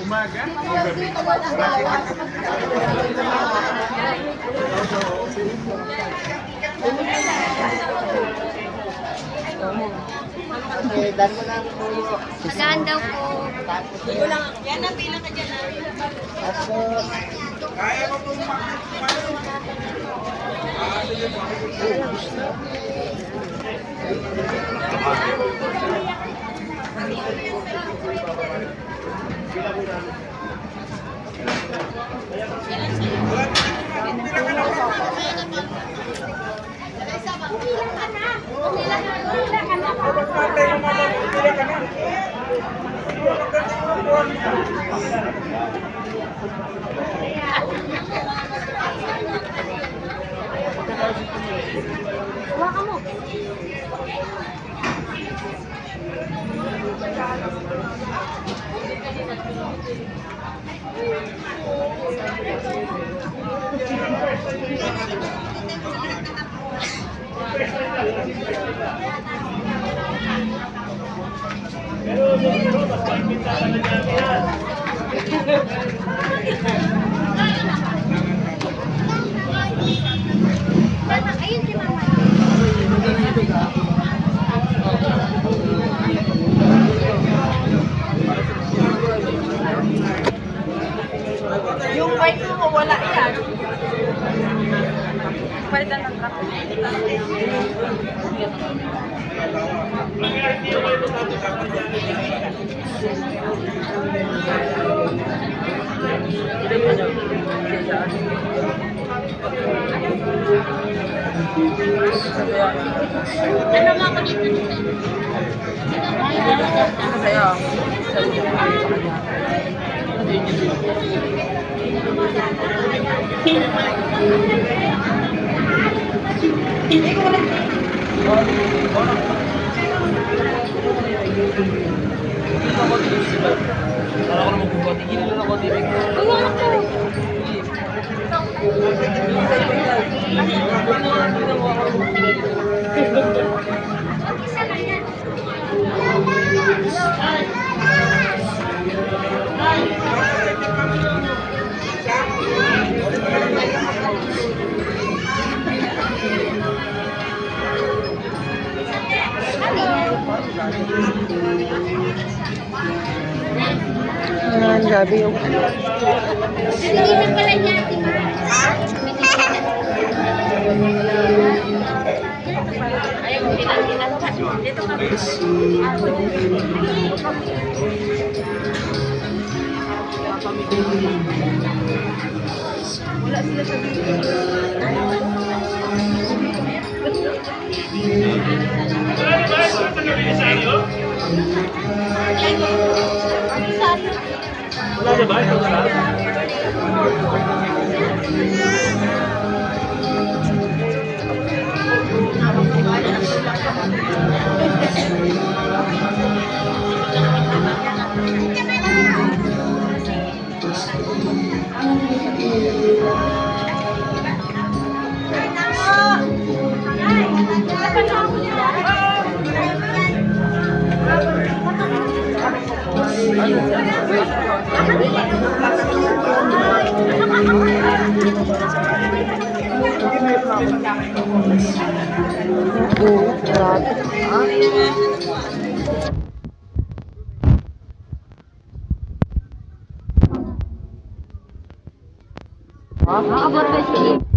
umaga. Saan daw po? Yan ang pila ka dyan. Kaya mo po Hawakan mo. Mama, ayun si Mama. Yung bike mo, wala yan. Palitan ng truck. Ano nga ako dito? Masaya. Ayan, grabe yung... Pinilitan pala niya, di ba? Ayaw mo pinag-inan ka. Dito ka. Wala sila sa video. Wala na ba? Nakabot ba siya?